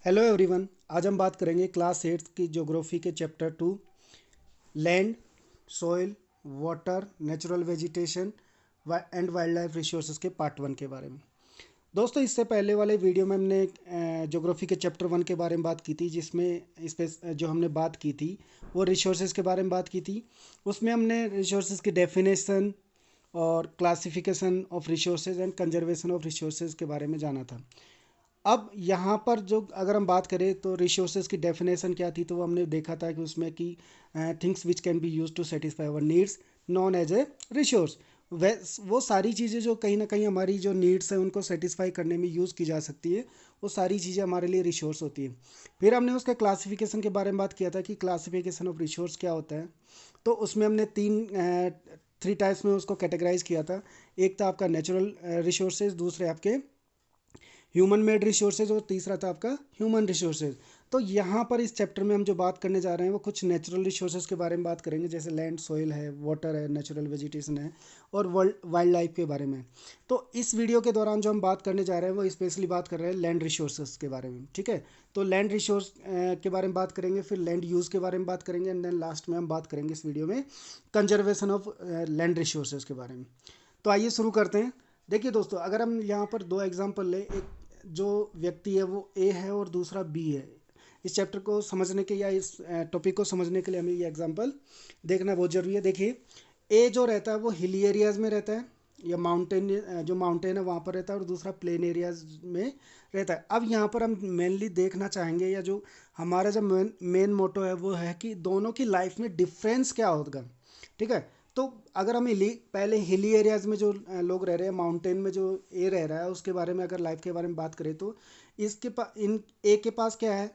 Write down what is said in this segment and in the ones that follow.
Hello everyone. आज हम बात करेंगे क्लास 8 की ज्योग्राफी के chapter 2 land, soil, water, natural vegetation and wild life resources के पार्ट 1 के बारे में। दोस्तों, इससे पहले वाले वीडियो में हमने ज्योग्राफी के चैप्टर 1 के बारे में बात की थी, जिसमें इस पे जो हमने बात की थी वो रिसोर्सेज के बारे में बात की थी। उसमें हमने रिसोर्सेज की डेफिनेशन और classification of resources and conservation of resources के बारे में जाना था। अब यहाँ पर जो अगर हम बात करें तो रिसोर्सेज की डेफिनेशन क्या थी, तो वो हमने देखा था कि उसमें कि things which can be use to satisfy our needs known as a resource. वे वो सारी चीज़ें जो कहीं ना कहीं हमारी जो नीड्स हैं उनको सेटिस्फाई करने में यूज़ की जा सकती है, वो सारी चीज़ें हमारे लिए रिसोर्स होती है। फिर हमने उसके क्लासिफिकेशन के बारे में बात किया था कि क्लासिफिकेशन ऑफ रिसोर्स क्या होता है। तो उसमें हमने थ्री टाइप्स में उसको कैटेगराइज किया था। एक था आपका नेचुरल रिसोर्सेज, दूसरे आपके ह्यूमन मेड रिसोर्सेज और तीसरा था आपका ह्यूमन रिसोर्सेज। तो यहाँ पर इस चैप्टर में हम जो बात करने जा रहे हैं वो कुछ नेचुरल रिसोर्सेज के बारे में बात करेंगे, जैसे लैंड, सॉइल है, वाटर है, नेचुरल वेजिटेशन है और वाइल्ड लाइफ के बारे में। तो इस वीडियो के दौरान जो हम बात करने जा रहे हैं वो स्पेशली बात कर रहे हैं लैंड रिसोर्सेज के बारे में। ठीक है, तो लैंड रिसोर्स के बारे में बात करेंगे, फिर लैंड यूज़ के बारे में बात करेंगे एंड देन लास्ट में हम बात करेंगे इस वीडियो में कंजर्वेशन ऑफ लैंड रिसोर्सेज के बारे में। तो आइए शुरू करते हैं। देखिए दोस्तों, अगर हम यहाँ पर दो एग्जांपल लें, एक जो व्यक्ति है वो ए है और दूसरा बी है। इस चैप्टर को समझने के या इस टॉपिक को समझने के लिए हमें ये एग्जांपल देखना बहुत ज़रूरी है। देखिए, ए जो रहता है वो हिली एरियाज़ में रहता है या माउंटेन, जो माउंटेन है वहाँ पर रहता है, और दूसरा प्लेन एरियाज में रहता है। अब यहाँ पर हम मेनली देखना चाहेंगे, या जो हमारा जो मेन मोटो है वो है कि दोनों की लाइफ में डिफरेंस क्या होगा। ठीक है, तो अगर हम पहले हिली एरियाज़ में जो लोग रह रहे हैं, माउंटेन में जो ए रह रहा है, उसके बारे में अगर लाइफ के बारे में बात करें तो इसके पास इन ए के पास क्या है,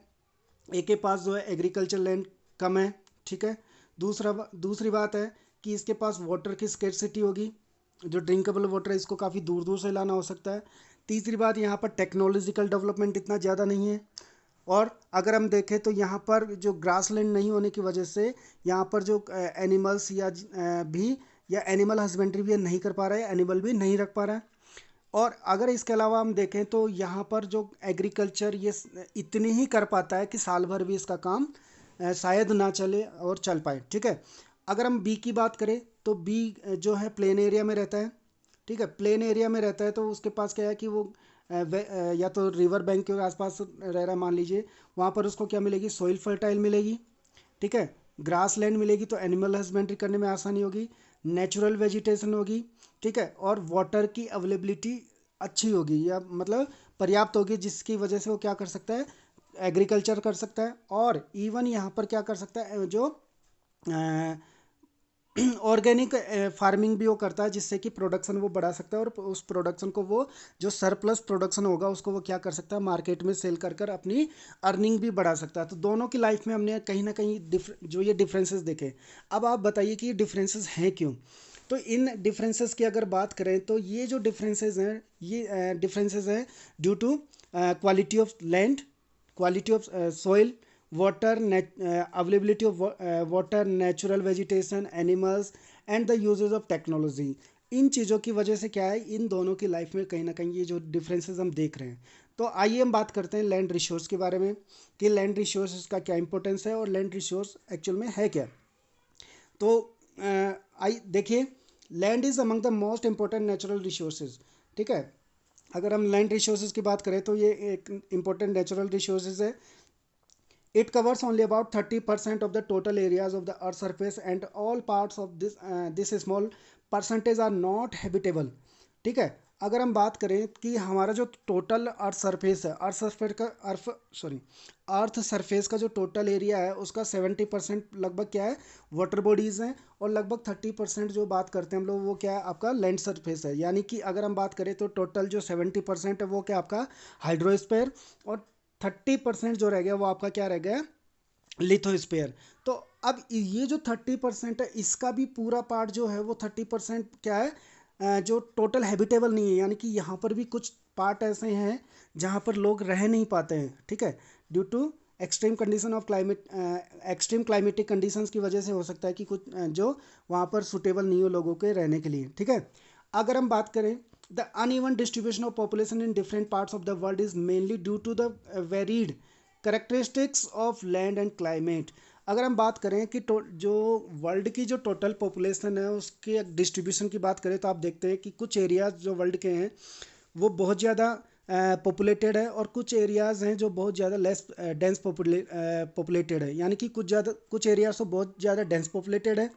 ए के पास जो है एग्रीकल्चर लैंड कम है। ठीक है, दूसरी बात है कि इसके पास वाटर की स्केर्सिटी होगी, जो ड्रिंकेबल वाटर है इसको काफ़ी दूर दूर से लाना हो सकता है। तीसरी बात, यहाँ पर टेक्नोलॉजिकल डेवलपमेंट इतना ज़्यादा नहीं है। और अगर हम देखें तो यहाँ पर जो ग्रासलैंड नहीं होने की वजह से यहाँ पर जो एनिमल्स भी या एनिमल हस्बेंड्री भी नहीं कर पा रहा है, एनिमल भी नहीं रख पा रहा है। और अगर इसके अलावा हम देखें तो यहाँ पर जो एग्रीकल्चर ये इतनी ही कर पाता है कि साल भर भी इसका काम शायद ना चले और चल पाए। ठीक है, अगर हम बी की बात करें तो बी जो है प्लेन एरिया में रहता है। ठीक है, प्लेन एरिया में रहता है तो उसके पास क्या है कि वो या तो रिवर बैंक के आसपास रह रहा है मान लीजिए, वहाँ पर उसको क्या मिलेगी, सॉइल फर्टाइल मिलेगी। ठीक है, ग्रास लैंड मिलेगी तो एनिमल हस्बेंड्री करने में आसानी होगी, नेचुरल वेजिटेशन होगी। ठीक है, और वाटर की अवेलेबिलिटी अच्छी होगी, या मतलब पर्याप्त होगी, जिसकी वजह से वो क्या कर सकता है, एग्रीकल्चर कर सकता है। और इवन यहाँ पर क्या कर सकता है, जो ऑर्गेनिक फार्मिंग भी वो करता है, जिससे कि प्रोडक्शन वो बढ़ा सकता है, और उस प्रोडक्शन को वो जो सरप्लस प्रोडक्शन होगा उसको वो क्या कर सकता है, मार्केट में सेल कर कर अपनी अर्निंग भी बढ़ा सकता है। तो दोनों की लाइफ में हमने कहीं ना कहीं जो ये डिफरेंसेस देखे। अब आप बताइए कि ये डिफरेंसेस हैं क्यों। तो इन डिफरेंसेस की अगर बात करें तो ये जो डिफरेंसेस हैं, ये डिफरेंसेस हैं due to quality of land, quality of soil, water availability of water, natural vegetation, animals and the uses of technology। इन चीज़ों की वजह से क्या है, इन दोनों की लाइफ में कहीं ना कहीं ये जो डिफरेंसेस हम देख रहे हैं। तो आइए हम बात करते हैं लैंड रिसोर्स के बारे में कि लैंड रिसोर्स का क्या इंपॉर्टेंस है और लैंड रिसोर्स एक्चुअल में है क्या। तो आई देखिए, land is among the most important natural resources. ठीक है, अगर हम लैंड रिसोर्सेज की बात करें तो ये एक इंपॉर्टेंट नेचुरल रिसोर्सेज है। It covers only about 30% of the total areas of the Earth's surface, and all parts of this small percentage are not habitable। ठीक है, अगर हम बात करें कि हमारा जो टोटल अर्थ सरफेस है, अर्थ सरफेस का जो टोटल एरिया है उसका 70% लगभग क्या है, वाटर बॉडीज़ हैं, और लगभग 30% जो बात करते हैं हम लोग वो क्या है, आपका लैंड सरफेस है। यानी कि अगर हम बात करें तो टोटल जो 70% है वो क्या आपका हाइड्रोस्फीयर, और 30% जो रह गया वो आपका क्या रह गया, लिथोस्फीयर। तो अब ये जो 30% है इसका भी पूरा पार्ट जो है वो 30% क्या है, जो टोटल हैबिटेबल नहीं है, यानी कि यहाँ पर भी कुछ पार्ट ऐसे हैं जहाँ पर लोग रह नहीं पाते हैं। ठीक है, due to extreme condition of climate, extreme climatic conditions की वजह से हो सकता है कि कुछ जो वहाँ पर सुटेबल नहीं हो लोगों के रहने के लिए। ठीक है, अगर हम बात करें the uneven distribution of population in different parts of the world is mainly due to the varied characteristics of land and climate. अगर हम बात करें कि जो वर्ल्ड की जो टोटल पॉपुलेशन है उसके डिस्ट्रीब्यूशन की बात करें तो आप देखते हैं कि कुछ एरियाज जो वर्ल्ड के हैं वो बहुत ज़्यादा पॉपुलेटेड है और कुछ एरियाज़ हैं जो बहुत ज़्यादा लेस डेंस पॉपुलेटेड है, यानी कि कुछ एरियाज तो बहुत ज़्यादा डेंस पॉपुलेटेड है,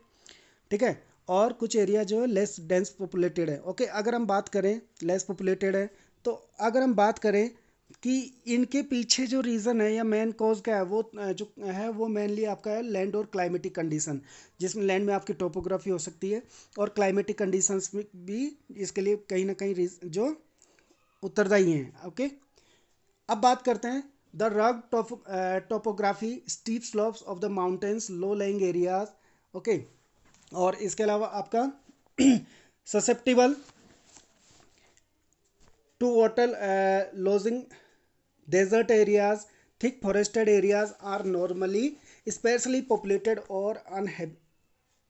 ठीक है, और कुछ एरिया जो है लेस डेंस पॉपुलेटेड है। ओके, अगर हम बात करें लेस पॉपुलेटेड है तो अगर हम बात करें कि इनके पीछे जो रीज़न है या मेन कॉज क्या है, वो जो है वो मेनली आपका है लैंड और क्लाइमेटिक कंडीशन, जिसमें लैंड में आपकी टोपोग्राफी हो सकती है और क्लाइमेटिक कंडीशंस में भी इसके लिए कहीं ना कहीं जो उत्तरदायी हैं। ओके, अब बात करते हैं the rugged topography, steep slopes of the mountains, low lying areas. Okay, और इसके अलावा आपका susceptible to water logging desert areas, thick forested areas are normally sparsely populated और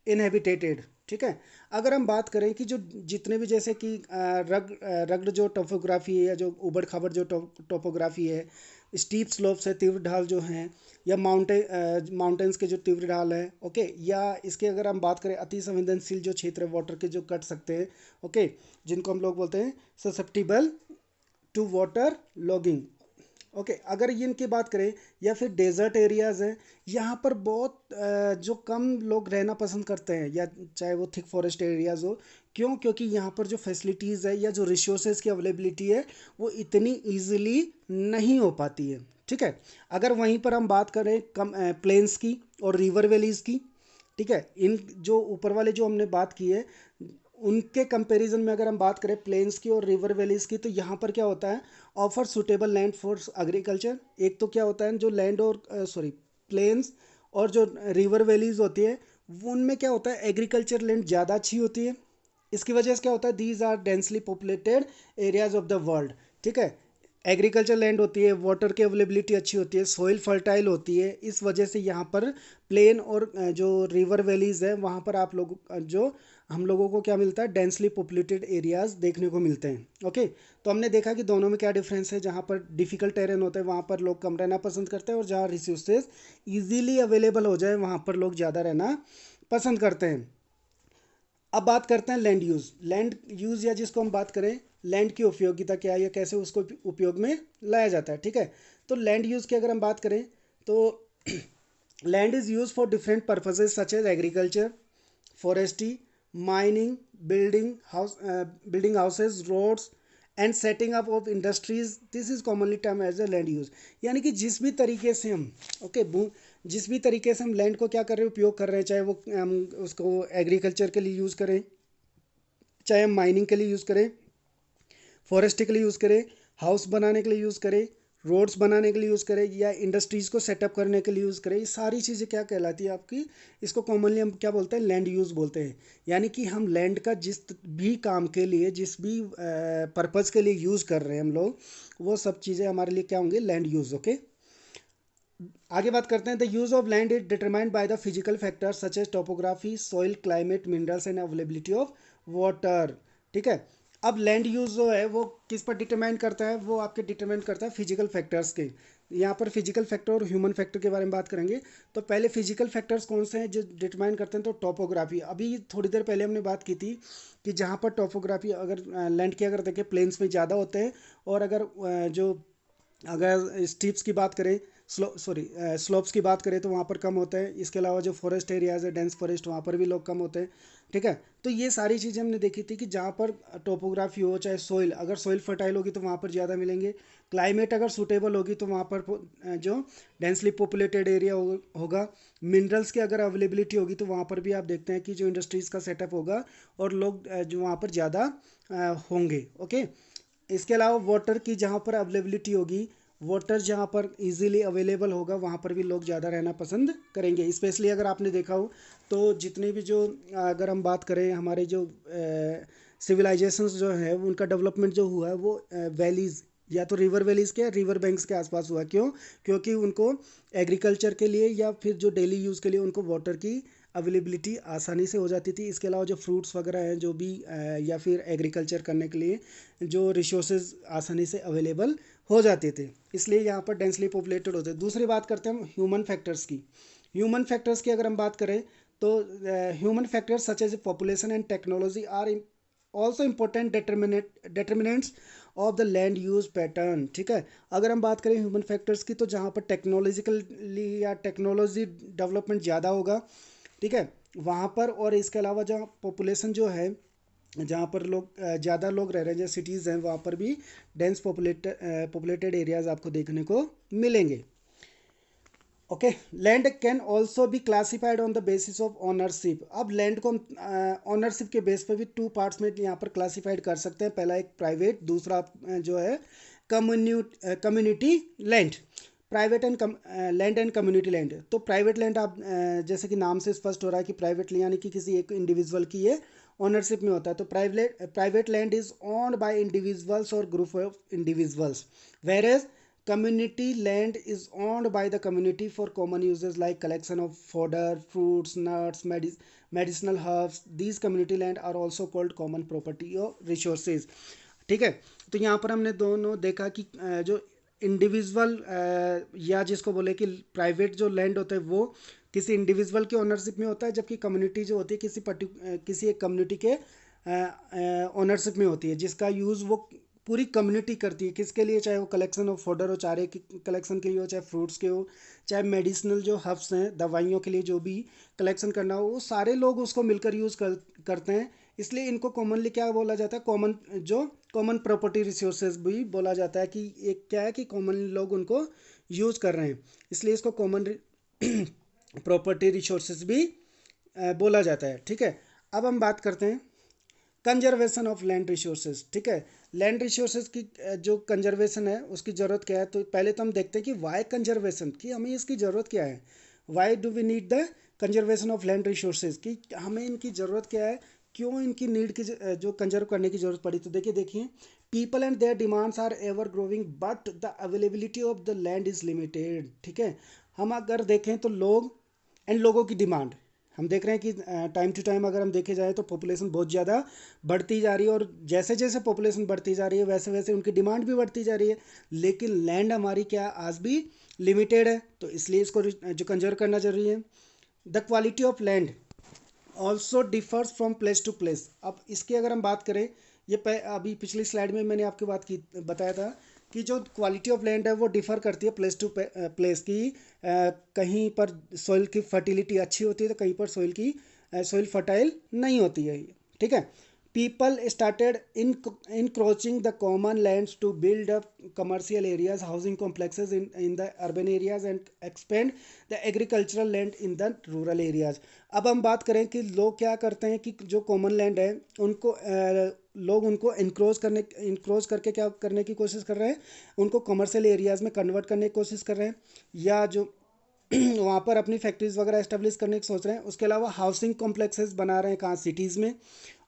inhabited, ठीक है। अगर हम बात करें कि जो जितने भी जैसे कि रग्ड जो टोपोग्राफी है या जो उबड़ खाबड़ जो टोपोग्राफी है, स्टीप स्लोप्स है, तीव्र ढाल जो हैं, या माउंटेन्स के जो तीव्र ढाल है, ओके, या इसके अगर हम बात करें अति संवेदनशील जो क्षेत्र है वाटर के जो कट सकते हैं, ओके, जिनको हम लोग बोलते हैं susceptible to water logging. Okay, अगर ये इनकी बात करें या फिर डेजर्ट एरियाज हैं, यहाँ पर बहुत जो कम लोग रहना पसंद करते हैं, या चाहे वो थिक फॉरेस्ट एरियाज हो। क्यों? क्योंकि यहाँ पर जो फैसिलिटीज़ है या जो रिसोर्सेज की अवेलेबिलिटी है वो इतनी इजीली नहीं हो पाती है, ठीक है। अगर वहीं पर हम बात करें कम प्लेन्स की और रिवर वैलीज़ की, ठीक है, इन जो ऊपर वाले जो हमने बात की है उनके कंपैरिजन में अगर हम बात करें प्लेन्स की और रिवर वैलीज़ की, तो यहाँ पर क्या होता है, offer suitable land for agriculture. एक तो क्या होता है जो लैंड और प्लेन्स और जो रिवर वैलीज होती है उनमें क्या होता है एग्रीकल्चर लैंड ज़्यादा अच्छी होती है। इसकी वजह से क्या होता है, these are densely populated areas of the world, ठीक है। एग्रीकल्चर लैंड होती है, वाटर की अवेलेबिलिटी अच्छी होती है, सॉइल फर्टाइल होती है, इस वजह से यहाँ पर प्लेन और जो रिवर वैलीज है वहाँ पर आप लोग जो हम लोगों को क्या मिलता है, डेंसली पॉपुलेटेड एरियाज देखने को मिलते हैं। ओके, तो हमने देखा कि दोनों में क्या डिफरेंस है, जहाँ पर डिफिकल्ट टेरेन होता है वहाँ पर लोग कम रहना पसंद करते हैं और जहाँ रिसोर्सेज ईजीली अवेलेबल हो जाए वहाँ पर लोग ज़्यादा रहना पसंद करते हैं। अब बात करते हैं लैंड यूज़। लैंड यूज़ या जिसको हम बात करें लैंड की उपयोगिता क्या है या कैसे उसको उपयोग में लाया जाता है, ठीक है। तो लैंड यूज़ की अगर हम बात करें तो land is use for different purposes such as agriculture, forestry, mining, building houses, roads and setting up of industries. This is commonly term as a land use. यानी कि जिस भी तरीके से हम जिस भी तरीके से हम लैंड को क्या कर रहे हैं, उपयोग कर रहे हैं, चाहे वो हम उसको एग्रीकल्चर के लिए यूज़ करें, चाहे हम माइनिंग के लिए यूज़ करें, फॉरेस्ट्री के लिए यूज़ करें, हाउस बनाने के लिए यूज़ करें, रोड्स बनाने के लिए यूज़ करें, या इंडस्ट्रीज़ को सेटअप करने के लिए यूज़ करें, ये सारी चीज़ें क्या कहलाती है आपकी, इसको कॉमनली हम क्या बोलते हैं, लैंड यूज़ बोलते हैं। यानी कि हम लैंड का जिस भी काम के लिए, जिस भी पर्पज़ के लिए यूज़ कर रहे हैं हम लोग, वो सब चीज़ें हमारे लिए क्या होंगे, लैंड यूज़। ओके, आगे बात करते हैं। The use of land is determined by the physical factors such as topography, soil, climate, minerals and availability of water, ठीक है। अब लैंड यूज़ जो है वो किस पर डिटरमाइन करता है, वो आपके डिटरमाइन करता है फिजिकल फैक्टर्स के। यहाँ पर फिजिकल फैक्टर और ह्यूमन फैक्टर के बारे में बात करेंगे। तो पहले फिजिकल फैक्टर्स कौन से हैं जो डिटरमाइन करते हैं, तो टोपोग्राफी। अभी थोड़ी देर पहले हमने बात की थी कि जहाँ पर टोपोग्राफी अगर लैंड की अगर देखें प्लेन्स में ज़्यादा होते हैं, और अगर स्टीप्स की बात करें, स्लोप्स की बात करें तो वहाँ पर कम होते हैं। इसके अलावा जो फॉरेस्ट एरियाज है, डेंस फॉरेस्ट, वहाँ पर भी लोग कम होते हैं, ठीक है। तो ये सारी चीज़ें हमने देखी थी कि जहाँ पर टोपोग्राफी हो, चाहे सॉइल, अगर सॉइल फर्टाइल होगी तो वहाँ पर ज़्यादा मिलेंगे, क्लाइमेट अगर सूटेबल होगी तो वहाँ पर जो डेंसली पॉपुलेटेड एरिया होगा, मिनरल्स की अगर अवेलेबिलिटी होगी तो वहाँ पर भी आप देखते हैं कि जो इंडस्ट्रीज़ का सेटअप होगा और लोग जो वहाँ पर ज़्यादा होंगे। ओके, इसके अलावा वाटर की जहाँ पर अवेलेबिलिटी होगी, वाटर जहाँ पर इजीली अवेलेबल होगा वहाँ पर भी लोग ज़्यादा रहना पसंद करेंगे। स्पेशली अगर आपने देखा हो तो जितने भी जो अगर हम बात करें हमारे जो सिविलाइजेशंस जो है उनका डेवलपमेंट जो हुआ है वो वैलीज़ या तो रिवर वैलीज़ के, रिवर बैंक्स के आसपास हुआ। क्यों? क्योंकि उनको एग्रीकल्चर के लिए या फिर जो डेली यूज़ के लिए उनको वाटर की अवेलेबिलिटी आसानी से हो जाती थी। इसके अलावा जो फ्रूट्स वगैरह हैं जो भी या फिर एग्रीकल्चर करने के लिए जो रिसोर्सेज आसानी से अवेलेबल हो जाते थे, इसलिए यहाँ पर डेंसली पॉपुलेटेड होते हैं। दूसरी बात करते हैं हम ह्यूमन फैक्टर्स की। ह्यूमन फैक्टर्स की अगर हम बात करें तो human factors such as population and technology are also important determinants of the land use pattern. ठीक है, अगर हम बात करें ह्यूमन फैक्टर्स की, तो जहाँ पर टेक्नोलॉजिकली या टेक्नोलॉजी डेवलपमेंट ज़्यादा होगा, ठीक है, वहाँ पर, और इसके अलावा जहाँ पॉपुलेशन जो है, जहाँ पर लोग ज़्यादा लोग रह रहे हैं, जैसे सिटीज़ हैं, वहाँ पर भी डेंस पॉपुलेटेड एरियाज आपको देखने को मिलेंगे। Okay, land can also be classified on the basis of ownership. अब लैंड को हम ऑनरशिप के बेस पे भी टू पार्ट्स में यहाँ पर क्लासिफाइड कर सकते हैं। पहला एक प्राइवेट, दूसरा जो है community land. Private and land and community land. तो प्राइवेट लैंड आप जैसे कि नाम से स्पष्ट हो रहा है कि प्राइवेट यानी कि किसी एक इंडिविजुअल की ये ऑनरशिप में होता है। तो private land is owned by individuals और group of individuals, where as community land is owned by the community for common uses like collection of fodder, fruits, nuts, medicinal herbs. These community land are also called common property or resources। ठीक है, तो यहाँ पर हमने दोनों देखा कि जो इंडिविजुअल या जिसको बोले कि प्राइवेट जो लैंड होता है वो किसी इंडिविजुअल के ओनरशिप में होता है, जबकि कम्युनिटी जो होती है किसी एक कम्युनिटी के ओनरशिप में होती है, जिसका यूज़ वो पूरी कम्युनिटी करती है। किसके लिए? चाहे वो कलेक्शन ऑफ फॉडर हो, चारे की कलेक्शन के लिए हो, चाहे फ्रूट्स के हो, चाहे मेडिसिनल जो हर्ब्स हैं, दवाइयों के लिए जो भी कलेक्शन करना हो, वो सारे लोग उसको मिलकर यूज़ करते हैं। इसलिए इनको कॉमनली क्या बोला जाता है? कॉमन प्रॉपर्टी रिसोर्सेज भी बोला जाता है, कि एक क्या है कि कॉमन लोग उनको यूज़ कर रहे हैं, इसलिए इसको कॉमन प्रॉपर्टी रिसोर्सेज भी बोला जाता है। ठीक है, अब हम बात करते हैं कंजर्वेशन ऑफ लैंड रिसोर्सेज। ठीक है, लैंड रिसोर्सेज की जो कंजर्वेशन है उसकी ज़रूरत क्या है? तो पहले तो हम देखते हैं कि वाई कंजर्वेशन, कि हमें इसकी ज़रूरत क्या है। Why do we need the conservation of land resources, कि हमें इनकी ज़रूरत क्या है, क्यों इनकी नीड की जो कंजर्व करने की ज़रूरत पड़ी। तो देखिए people and their demands are ever growing but the availability of the land is limited. ठीक है, हम अगर देखें तो लोगों की डिमांड हम देख रहे हैं कि टाइम टू टाइम अगर हम देखे जाए तो पॉपुलेशन बहुत ज़्यादा बढ़ती जा रही है, और जैसे जैसे पॉपुलेशन बढ़ती जा रही है वैसे वैसे उनकी डिमांड भी बढ़ती जा रही है, लेकिन लैंड हमारी क्या आज भी लिमिटेड है, तो इसलिए इसको जो कंजर्व करना जरूरी है। The quality of land also differs from place to place. अब इसकी अगर हम बात करें, अभी पिछली स्लाइड में मैंने आपकी बताया था कि जो क्वालिटी ऑफ लैंड है वो डिफ़र करती है प्लेस टू प्लेस की। कहीं पर सॉइल की फर्टिलिटी अच्छी होती है, तो कहीं पर सॉइल फर्टाइल नहीं होती है। ठीक है, people started encroaching the common lands to build up commercial areas, housing complexes in the urban areas and expand the agricultural land in the rural areas। अब हम बात करें कि लोग क्या करते हैं कि जो कॉमन लैंड है उनको लोग उनको इंक्रोच करके क्या करने की कोशिश कर रहे हैं, उनको कमर्शियल एरियाज़ में कन्वर्ट करने की कोशिश कर रहे हैं, या जो वहाँ पर अपनी फैक्ट्रीज वगैरह एस्टेब्लिश करने की सोच रहे हैं। उसके अलावा हाउसिंग कॉम्प्लेक्सेस बना रहे हैं, कहाँ? सिटीज़ में।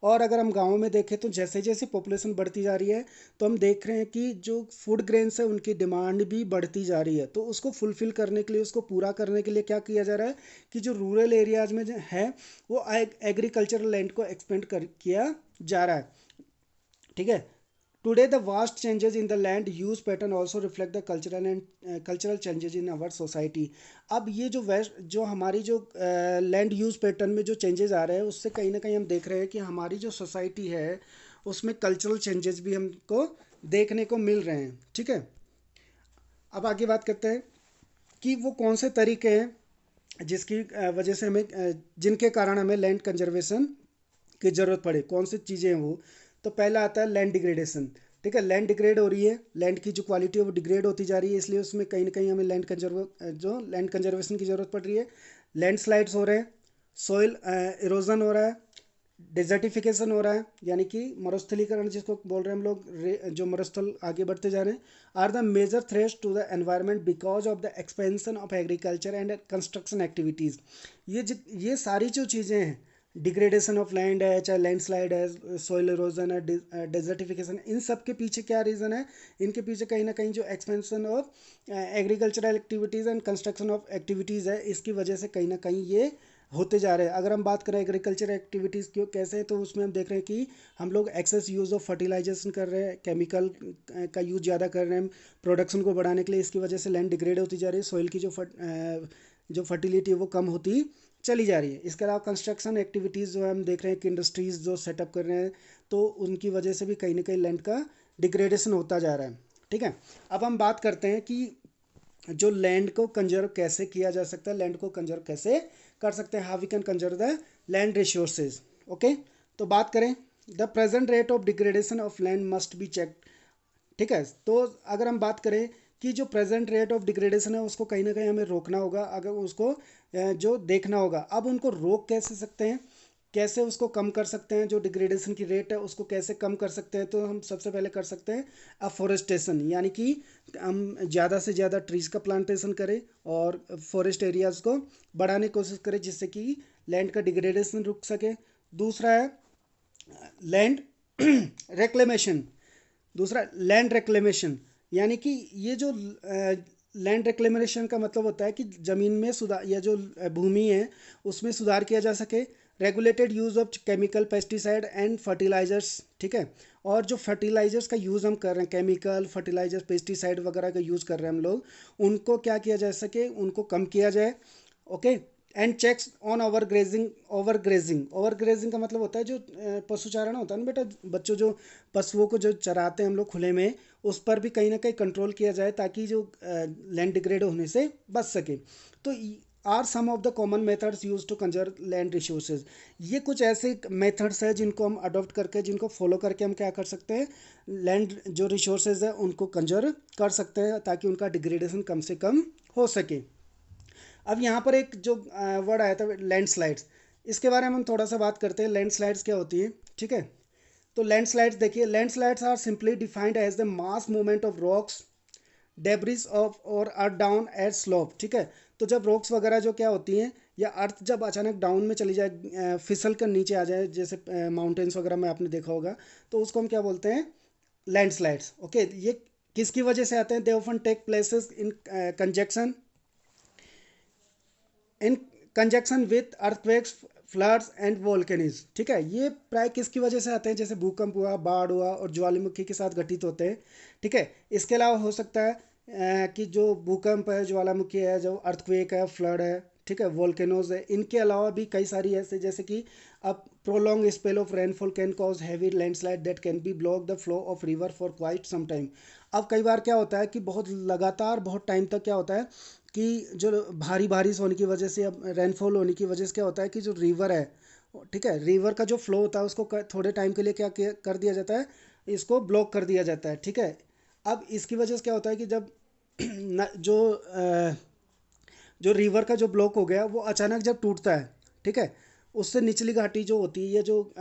और अगर हम गाँव में देखें तो जैसे जैसे पॉपुलेशन बढ़ती जा रही है, तो हम देख रहे हैं कि जो फूड ग्रेन्स है उनकी डिमांड भी बढ़ती जा रही है। तो उसको फुलफ़िल करने के लिए, उसको पूरा करने के लिए क्या किया जा रहा है कि जो रूरल एरियाज़ में जो है वो एग्रीकल्चरल लैंड को एक्सपेंड किया जा रहा है। ठीक है, today the vast changes in the land use pattern also reflect the cultural changes in our society. अब ये जो हमारी जो लैंड यूज पैटर्न में जो चेंजेस आ रहे हैं, उससे कहीं ना कहीं हम देख रहे हैं कि हमारी जो सोसाइटी है उसमें कल्चरल चेंजेस भी हमको देखने को मिल रहे हैं। ठीक है, अब आगे बात करते हैं कि वो कौन से तरीके हैं जिसकी वजह से जिनके कारण हमें लैंड कंजर्वेशन की ज़रूरत पड़े, कौन सी चीज़ें हैं वो। तो पहला आता है लैंड डिग्रेडेशन। ठीक है, लैंड डिग्रेड हो रही है, लैंड की जो क्वालिटी है वो डिग्रेड होती जा रही है, इसलिए उसमें कहीं ना कहीं हमें लैंड कंजर्वेशन की ज़रूरत पड़ रही है। लैंड स्लाइड्स हो रहे हैं, सॉइल इरोजन हो रहा है, डिजर्टिफिकेशन हो रहा है, यानी कि मरुस्थलीकरण जिसको बोल रहे हैं हम लोग, जो मरुस्थल आगे बढ़ते जा रहे हैं, are the major threats to the environment because of the expansion of agriculture and construction activities. ये सारी जो चीज़ें हैं, डिग्रेडेशन ऑफ लैंड है, चाहे लैंडस्लाइड है, सॉइल इरोजन है, डेजर्टिफिकेशन, इन सब के पीछे क्या रीज़न है? इनके पीछे कहीं ना कहीं जो expansion of agricultural activities and construction of activities है, इसकी वजह से कहीं ना कहीं ये होते जा रहे हैं। अगर हम बात करें एग्रीकल्चर एक्टिविटीज़ क्यों कैसे, तो उसमें हम देख रहे हैं कि हम लोग एक्सेस यूज़ ऑफ फर्टिलाइजेशन कर रहे हैं, केमिकल का यूज़ ज़्यादा कर रहे हैं प्रोडक्शन को बढ़ाने के लिए। इसकी वजह से लैंड डिग्रेड होती जा रही है, सॉइल की जो फर्टिलिटी है वो कम होती चली जा रही है। इसके अलावा कंस्ट्रक्शन एक्टिविटीज़ जो है हम देख रहे हैं कि इंडस्ट्रीज़ जो सेटअप कर रहे हैं, तो उनकी वजह से भी कहीं ना कहीं लैंड का डिग्रेडेशन होता जा रहा है। ठीक है, अब हम बात करते हैं कि जो लैंड को कंजर्व कैसे किया जा सकता है, लैंड को कंजर्व कैसे कर सकते हैं, how we can conserve the land resources. Okay, तो बात करें, the present rate of degradation of land must be check. ठीक है, तो अगर हम बात करें कि जो प्रेजेंट रेट ऑफ डिग्रेडेशन है उसको कहीं ना कहीं हमें रोकना होगा, अगर उसको जो देखना होगा। अब उनको रोक कैसे सकते हैं, कैसे उसको कम कर सकते हैं, जो डिग्रेडेशन की रेट है उसको कैसे कम कर सकते हैं, तो हम सबसे पहले कर सकते हैं अफॉरेस्टेशन, यानी कि हम ज़्यादा से ज़्यादा ट्रीज़ का प्लांटेशन करें और फॉरेस्ट एरियाज़ को बढ़ाने की कोशिश करें, जिससे कि लैंड का डिग्रेडेशन रुक सके। दूसरा है लैंड रेक्लेमेशन। दूसरा लैंड रेक्लेमेशन, यानी कि ये जो लैंड रेक्लेमेशन का मतलब होता है कि ज़मीन में सुधार, या जो भूमि है उसमें सुधार किया जा सके। Regulated use of chemical pesticide and fertilisers. ठीक है, और जो फर्टिलाइजर्स का यूज़ हम कर रहे हैं, केमिकल फर्टिलाइजर्स पेस्टिसाइड वगैरह का यूज़ कर रहे हैं हम लोग, उनको क्या किया जा सके, उनको कम किया जाए। Okay, and checks on over grazing का मतलब होता है जो पशु चारण होता है ना बेटा, बच्चों जो पशुओं को जो चराते हैं हम लोग खुले में, उस पर भी कहीं ना कहीं कंट्रोल किया जाए ताकि जो लैंड डिग्रेड होने से बच सके। तो are some of the common methods use to conserve land resources. ये कुछ ऐसे मेथड्स हैं जिनको हम अडॉप्ट करके, जिनको फॉलो करके हम क्या कर सकते हैं, लैंड जो रिसोर्सेज है उनको कंजर्व कर सकते हैं ताकि उनका डिग्रेडेशन कम से कम हो सके। अब यहाँ पर एक जो वर्ड आया था लैंडस्लाइड्स, इसके बारे में हम थोड़ा सा बात करते हैं। लैंडस्लाइड्स क्या होती है, ठीक है। तो लैंडस्लाइड्स देखिए, landslides are simply defined as the mass movement of rocks debris of or earth down eight slope. ठीक है, तो जब रॉक्स वगैरह जो क्या होती हैं, या अर्थ जब अचानक डाउन में चली जाए, फिसल कर नीचे आ जाए, जैसे माउंटेन्स वगैरह में आपने देखा होगा, तो उसको हम क्या बोलते हैं, लैंडस्लाइड्स। ओके, ये किसकी वजह से आते हैं, they often take places in conjunction with earthquakes, floods and volcanism. ठीक है, ये प्राय किसकी वजह से आते हैं, जैसे भूकंप हुआ, बाढ़ हुआ और ज्वालामुखी के साथ घटित होते हैं। ठीक है, इसके अलावा हो सकता है कि जो भूकंप है, ज्वालामुखी है, जो अर्थक्वेक है, फ्लड है, ठीक है, वोल्केनोज है, इनके अलावा भी कई सारी ऐसे, जैसे कि अब prolong spell of rainfall can cause heavy landslide that can be block the flow of river for quite some time. अब कई बार क्या होता है कि बहुत लगातार बहुत टाइम तक क्या होता है कि जो भारी बारिश होने की वजह से, अब रेनफॉल होने की वजह से क्या होता है कि जो रिवर है, ठीक है, रिवर का जो फ्लो होता है उसको थोड़े टाइम के लिए कर दिया जाता है, इसको ब्लॉक कर दिया जाता है। ठीक है, अब इसकी वजह से क्या होता है कि जब जो रिवर का जो ब्लॉक हो गया वो अचानक जब टूटता है, ठीक है, उससे निचली घाटी जो होती है, या जो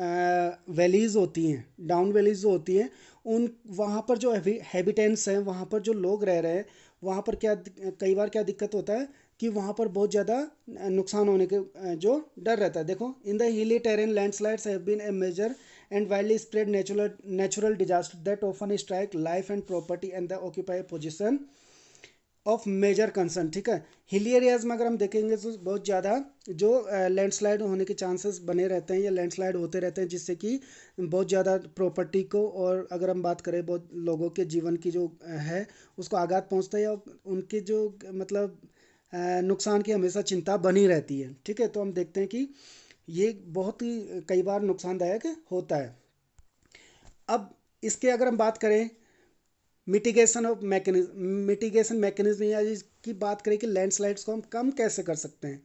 वैलीज़ होती हैं, डाउन वैलीज जो होती हैं, उन वहाँ पर जो हैबिटेंट्स हैं, वहाँ पर जो लोग रह रहे हैं, वहाँ पर क्या कई बार क्या दिक्कत होता है कि वहाँ पर बहुत ज़्यादा नुकसान होने के जो डर रहता है। देखो, in the hilly terrain landslides have been a major and widely spread natural disaster that often strike life and property and the occupy position of major concern. ठीक है, हिली एरियाज में अगर हम देखेंगे तो बहुत ज़्यादा जो लैंडस्लाइड होने के चांसेस बने रहते हैं, या लैंडस्लाइड होते रहते हैं, जिससे कि बहुत ज़्यादा प्रॉपर्टी को, और अगर हम बात करें बहुत लोगों के जीवन की जो है उसको आघात पहुंचता है, या उनके जो मतलब नुकसान की हमेशा चिंता बनी रहती है। ठीक है, तो हम देखते हैं कि ये बहुत ही कई बार नुकसानदायक होता है। अब इसके अगर हम बात करें मिटिगेशन मैकेनिज्म, या इसकी बात करें कि लैंडस्लाइड्स को हम कम कैसे कर सकते हैं,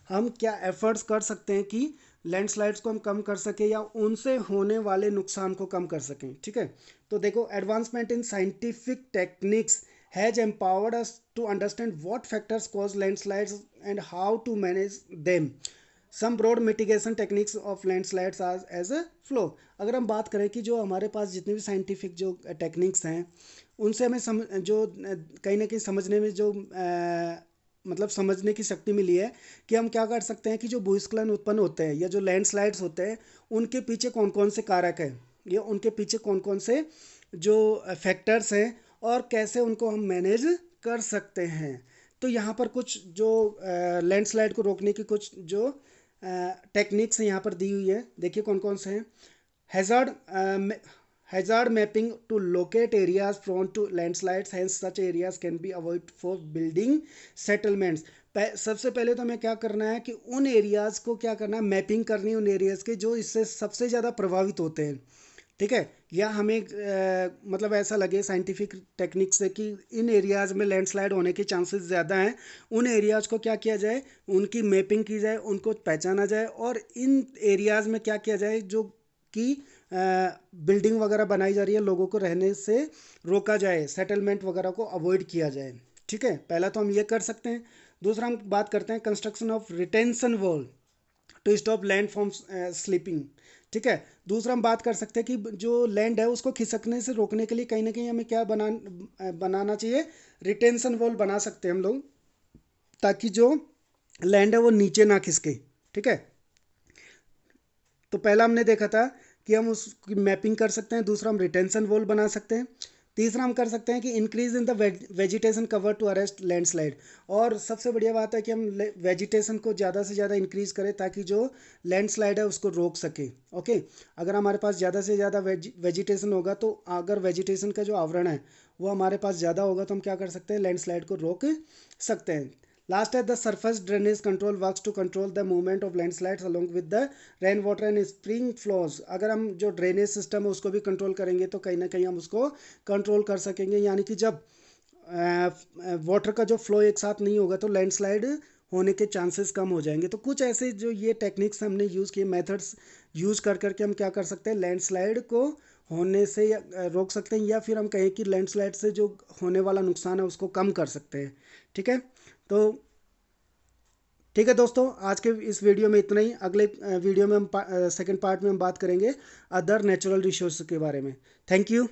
हम क्या एफर्ट्स कर सकते हैं कि लैंडस्लाइड्स को हम कम कर सकें या उनसे होने वाले नुकसान को कम कर सकें। ठीक है, तो देखो, advancement in scientific techniques has empowered us to understand what factors cause landslides and how to manage them. Some broad mitigation techniques of landslides are as a flow. अगर हम बात करें कि जो हमारे पास जितने भी साइंटिफिक जो टेक्निक्स हैं, उनसे हमें कहीं ना कहीं समझने में जो मतलब समझने की शक्ति मिली है कि हम क्या कर सकते हैं कि जो भूस्खलन उत्पन्न होते हैं, या जो लैंडस्लाइड्स होते हैं, उनके पीछे कौन कौन से कारक हैं, या उनके पीछे कौन कौन से जो फैक्टर्स हैं, और कैसे उनको हम मैनेज कर सकते हैं। तो यहाँ पर कुछ जो लैंडस्लाइड को रोकने की कुछ जो टेक्निक्स यहाँ पर दी हुई है, देखिए कौन कौन से हैं। Hazard hazard mapping to locate areas prone to landslides, hence such areas can be avoid for building settlements. सबसे पहले तो हमें क्या करना है कि उन एरियाज़ को क्या करना है, मैपिंग करनी है उन एरियाज़ के जो इससे सबसे ज़्यादा प्रभावित होते हैं, ठीक है। या हमें मतलब ऐसा लगे साइंटिफिक टेक्निक से कि इन एरियाज़ में लैंडस्लाइड होने के चांसेस ज़्यादा हैं, उन एरियाज़ को क्या किया जाए, उनकी मैपिंग की जाए, उनको पहचाना जाए, और इन एरियाज़ में क्या किया जाए जो कि बिल्डिंग वगैरह बनाई जा रही है, लोगों को रहने से रोका जाए, सेटलमेंट वगैरह को अवॉइड किया जाए, ठीक है। पहला तो हम ये कर सकते हैं। दूसरा हम बात करते हैं construction of retention wall to stop land from sleeping, ठीक है। दूसरा हम बात कर सकते हैं कि जो लैंड है उसको खिसकने से रोकने के लिए कहीं ना कहीं हमें क्या बनाना चाहिए, रिटेंशन वॉल बना सकते हैं हम लोग, ताकि जो लैंड है वो नीचे ना खिसके, ठीक है। तो पहला हमने देखा था कि हम उसकी मैपिंग कर सकते हैं, दूसरा हम रिटेंशन वॉल बना सकते हैं, तीसरा हम कर सकते हैं कि increase in the vegetation cover to arrest landslide. और सबसे बढ़िया बात है कि हम वेजिटेशन को ज़्यादा से ज़्यादा इंक्रीज करें ताकि जो लैंडस्लाइड है उसको रोक सके, ओके। अगर हमारे पास ज़्यादा से ज़्यादा वेजिटेशन होगा, तो अगर वेजिटेशन का जो आवरण है वो हमारे पास ज़्यादा होगा, तो हम क्या कर सकते हैं, लैंडस्लाइड को रोक सकते हैं। लास्ट है the surface drainage control works to control the movement of landslides along with the rain water and spring flows. अगर हम जो ड्रेनेज सिस्टम है उसको भी कंट्रोल करेंगे तो कहीं ना कहीं हम उसको कंट्रोल कर सकेंगे, यानी कि जब वाटर का जो फ्लो एक साथ नहीं होगा तो लैंडस्लाइड होने के चांसेस कम हो जाएंगे। तो कुछ ऐसे जो ये टेक्निक्स हमने यूज़ किए, मेथड्स यूज़ कर करके हम क्या कर सकते हैं, लैंडस्लाइड को होने से रोक सकते हैं, या फिर हम कहें कि लैंडस्लाइड से जो होने वाला नुकसान है उसको कम कर सकते हैं, ठीक है। तो ठीक है दोस्तों, आज के इस वीडियो में इतना ही। अगले वीडियो में हम सेकंड पार्ट में हम बात करेंगे अदर नेचुरल रिसोर्स के बारे में। Thank you.